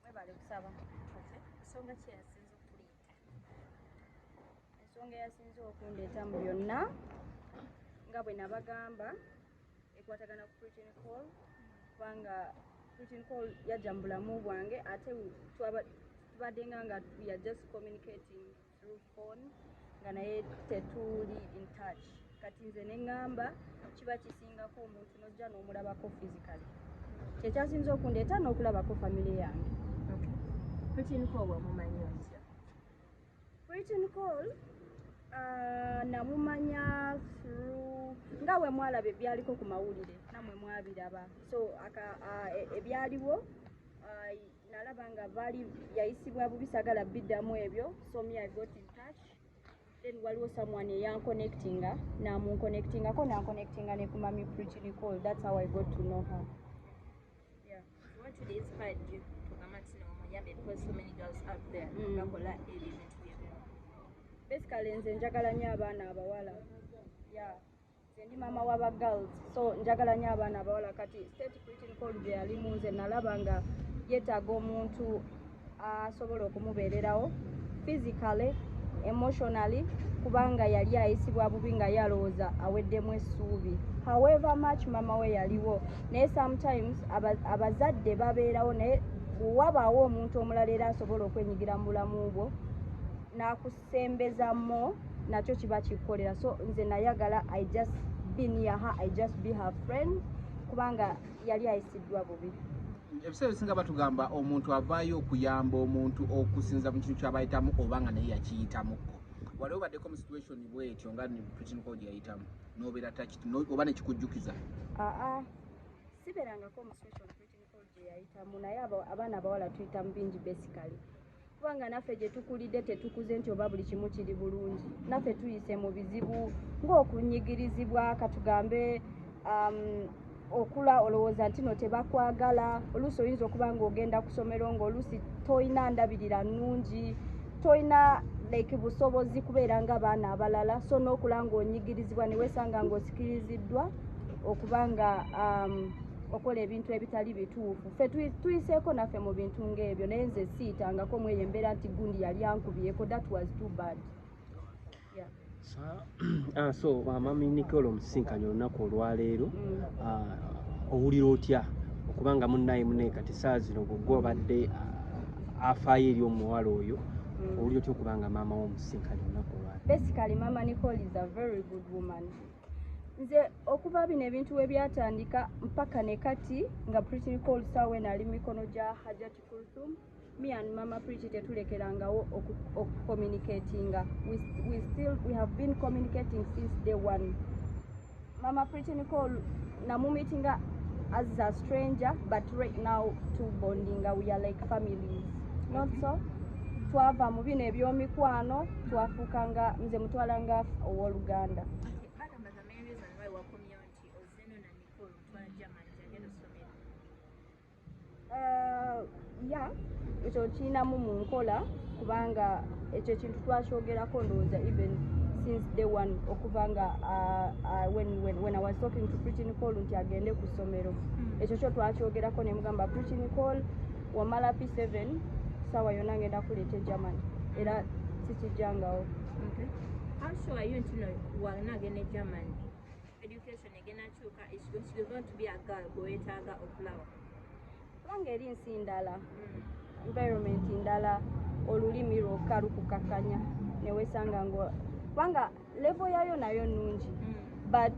mwebale kusaba ensonga ki yasinze okuleeta ensonga yasinze okundeeta mu byonna nga bwe nabagamba ekwatagana ku preaching call kubanga preaching call yajja mu bulamu bwange ate tubadde nga we are just communicating through phone nga naye tetuli in touch kati nze neŋŋamba kiba kisingako omuntu n'ojja n'omulabako physically kyekyasinze okundeeta n'okulabako family yange. Preaching call wamumanyi otya? Preaching call namumanya through nga we mwalaba ebyaliko ku mawulire namwe mwabiraba so ebyaliwo nalaba nga bali yayisibwa bubi sagala biddamu ebyo so me I got in touch then waliwo someone eyanconnectinga namunconnectingako nanconnectinga ne ku mami preaching call. That's how I got to know her. Yeah. What really inspired you to come at Yambe because so many girls out there bakola ebintu byebyo? Basically nze njagala nnyo abaana abawala. Yeah. Nze ndi mama w'aba girls so njagala nnyo abaana abawala kati state preaching call gye yali munze nalaba nga yeetaaga omuntu asobola okumubeererawo physically, emotionally kubanga yali ayisibwa bubi nga yalowooza aweddemu essuubi. However much mama we yaliwo naye sometimes abazadde babeerawo naye wabaawo omuntu omulala era asobola okwenyigira mu bulamu bwo n'akusembezamo nakyo kiba kikukolera so nze nayagala I just be near her, I just be her friend kubanga yali ayisiddwa bubi. Ebiseera ebisinga batugamba omuntu avaayo okuyamba omuntu okusinza mu kintu kyabayitamu oba nga naye yakiyitamuko. Waliwo baddeko mu situation bwetyo nga ni preaching call yayitamu n'obeera takiti oba nekikujjukiza? Siberangako mu situation preaching call gye yayitamu naye abaana abawala tuyita mu bingi basically kubanga naffe gye tukulidde tetukuze nti oba buli kimu kiri bulungi naffe tuyise mu bizibu ng'okunyigirizibwa katugambe okula olowooza nti no tebakwagala oluusi oyinza okuba ng'ogenda ku ssomero ng'oluusi toyina ndabirira nnungi toyina like busobozi kubeera ng'abaana abalala so n'okula ng'onyigirizibwa ne weesanga ng'osikiriziddwa okuba nga okola ebintu ebitali bituufu ffe tuyiseeko naffe mu bintu ng'ebyo naye nze siyitangako mu eyo embeera nti gundi yali ankubyeko that was too bad. Yeah. So mami Nicole Asisinkaye olunaku olwaleero owulira otya okubanga munnaye kati saa zino gwe obadde afaayo eri omuwala oyo owulira otya okubanga maama w'Asisinkaye olunaku olwaleero? Basically mama Nicole is a very good woman. Nze okuva bino ebintu we byatandika mpaka ne kati nga preaching call sawe nali mikono gya Hajjati Kulthum me and mama preach tetulekerangawo communicatinga. We have been communicating since day one. Mama preaching call namu meetinga as a stranger but right now to bondinga we are like families. Not so? Twava mu bino ebyomikwano twafukanga nze mutwalanga ow'Oluganda. Yeah, ekyo kinamu mu nkola kubanga ekyo kintu twakyogerako ndowooza even since day one okuva nga when I was talking to preaching call nti agende ku ssomero ekyo kyo twakyogerako ne mugamba preaching call wamala P7 sawa yonna ngenda kuleeta German era sikijjangawo. Okay. How sure are you nti no wanagenda German education egenda kyuka is going to be a girl gwetaaga okulawa kubanga eri nsi ndala environment ndala olulimi lwokka lukukakanya newesanga kubanga level yayo nayo nnungi but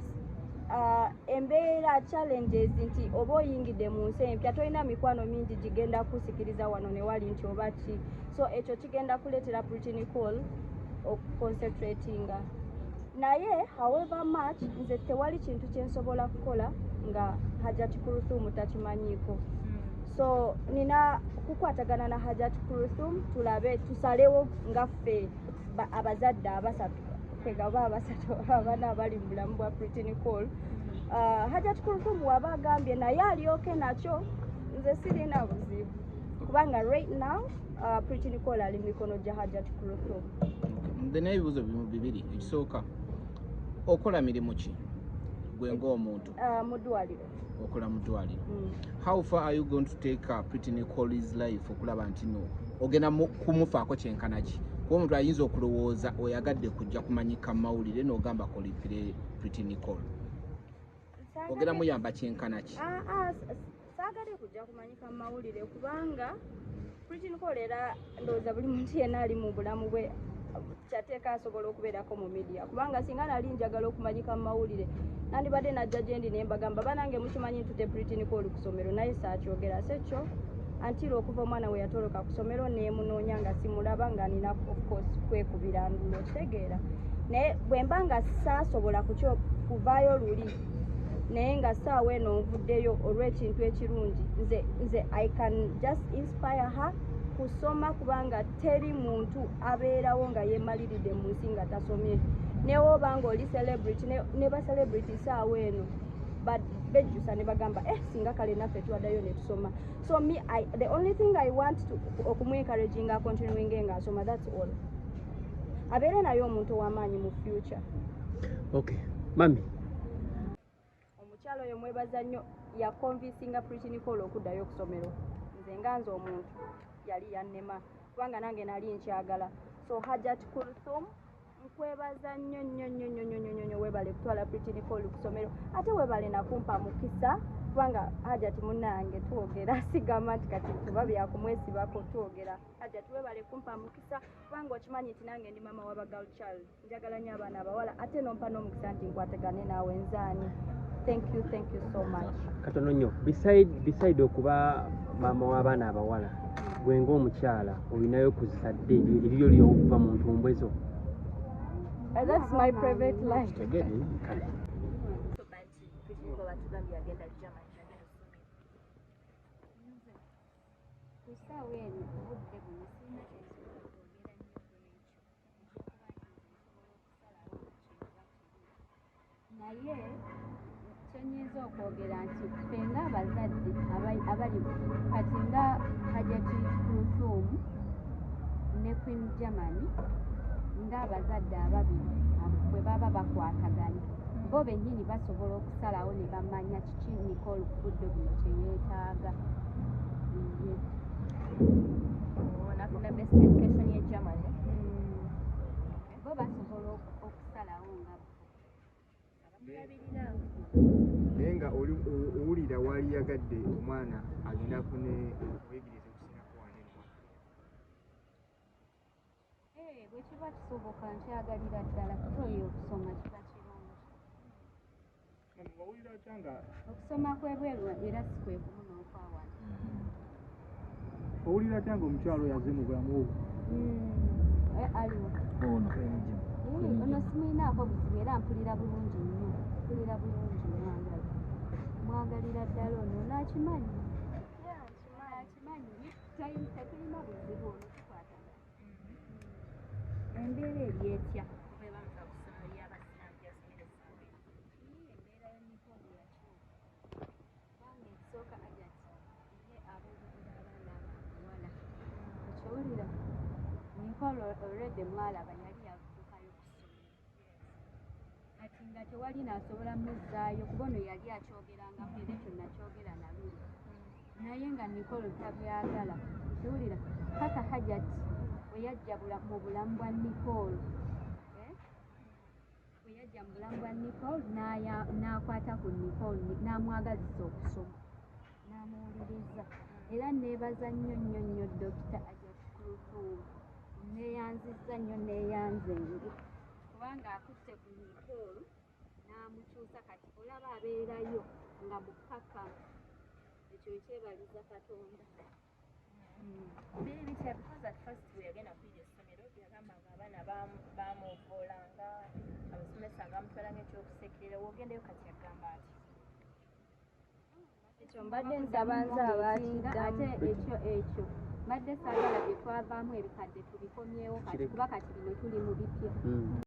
embeera challenges nti oba oyingidde mu nsi empya tolina mikwano mingi gigenda kusikiriza wano ne wali nti oba ki so ekyo kigenda kuleetera preaching call okuconcentratinga naye however much nze tewali kintu kyensobola kukola nga Hajjati Kulthum takimanyiiko so nina kukwatagana na Hajjati Kulthum tulabe tusalewo nga ffe abazadde abasatu kwegaba abasatu abaana abali mu bulamu bwa preaching call. Hajjati Kulthum waba agambye naye alyoke nakyo nze sirina buzibu kubanga right now preaching call ali mikono gya Hajjati Kulthum. Nze n'ebibuuzo bibiri ekisooka okola mirimu ki? gwe ng'omuntu mu ddwaliro. okola mu ddwaliro. How far are you going to take Pretty Nicole's life okulaba nti no ogenda kumufaako kyenkana ki? Kuba omuntu ayinza okulowooza oyagadde kujja kumanyika mu mawulire n'ogamba kolipire Pretty Nicole. Ogenda muyamba kyenkana ki? Saagadde kujja kumanyika mu mawulire kubanga Pretty Nicole era ndowooza buli muntu yenna ali mu bulamu bwe kyateeka asobola okubeerako mu media kubanga singa nali njagala okumanyika mu mawulire nandibadde najja gye ndi ne mbagamba banange mukimanyi ntute Pretty Nicole ku ssomero naye saakyogera sekyo antira okuva omwana we yatoloka ku ssomero neemunoonya nga simulaba nga nina of course kwekubira ndulo kitegeera naye bwe mba nga saasobola kuvaayo luli naye nga saawa eno nvuddeyo olw'ekintu ekirungi nze I can just inspire her kusoma kubanga teri muntu abeerawo nga yeemaliridde mu nsi nga tasomye newo obanga oli celebrity ne ba celebrity saawa eno bejjusa ne bagamba singa kale naffe twaddayo ne tusoma so me the only thing I want to okumuencouraging continuing nga asoma that's all abeere nayo omuntu ow'amaanyi mu future. Okay mami omukyalo oyo mwebaza nnyo yakonvinsinga Pretty Nicole okuddayo okusomero nze nga nze omuntu yali yannema kubanga nange nali nkyagala so Hajat Kulthum nkwebaza nnyo webale kutwala Pretty Nicole ku ssomero ate webale nakumpa mukisa kubanga Hajat munnange twogera sigamba nti kati kuba byakumwesibako twogera Hajat webale kumpa mukisa kubanga okimanyi nti nange ndi mama w'aba girl child njagala nnyo abaana abawala ate nompa n'omukisa nti nkwatagane naawe nzaani. Thank you so much. Katono nnyo beside okuba mama w'abaana abawala gwe ng'omukyala olinayo ku zadde eryo ly'okuva mu ntumbwe zo. That's my private life. naye kyenyiza okwogera nti ffe ng'abazadde abali kati nga Hajat Kulthum ne Queen Germany ng'abazadde ababiri bwe baba bakwataganye bo bennyini basobola okusalawo ne bamanya kiki Nicole ku budde buno kyeyeetaaga. nafuna best education ye Germany bo basobola okusalawo nga naye nga owulira waali yagadde omwana agenda kune obuyigirize okusinako wanene bwe kiba kisoboka nkyagalira ddala kuba oyo okusoma kiba kirungi okusoma kwebweru era si kwe kumu n'okwawana. owulira atya nga omukyalo yaze mu bulamu obwo aliwo ono simulinaako buzibu era mpulira bulungi nnyo mwagalira ddala ono naakimanyi tetulina buzibu ono tukwatana embeera eri etya kuba bamuta ku ssomero ly'abasiraamu lyasomera essaawa embeera ya Nicole yakyuka kubanga ekisooka Hajat ye abuulirira abaana abawala ekiwulira Nicole already mwalaba yali yavudukayo ku ssomero kati nga tewali naasobola muzzaayo kuba ono yali akyogerangako era kyonna kyogera naluli naye nga Nicole tabyagala ekiwulira paka Hajat bwe yajja mu bulamu bwa Nicole n'akwata ku Nicole n'amwagazisa okusoma n'amuwuliriza era neebaza nnyo Dr. Hajat Kulthum neeyanzizza nnyo neeyanzenze kubanga akutte ku Nicole n'amukyusa kati olaba abeerayo nga mukkakkamu ekyo ekyebaliza Katonda. biri bitya because at first we yagenda kwiga essomero yagamba nga abaana baamuvoolanga abasomesa ngaamutwala ng'ekyokusekerera wogendeyo kati yagamba ati ekyo mbadde nsaba nze abaakiddamu ate ekyo mbadde saagala bye twavaamu ebikadde tubikomyewo kati kuba kati bino tuli mu bipya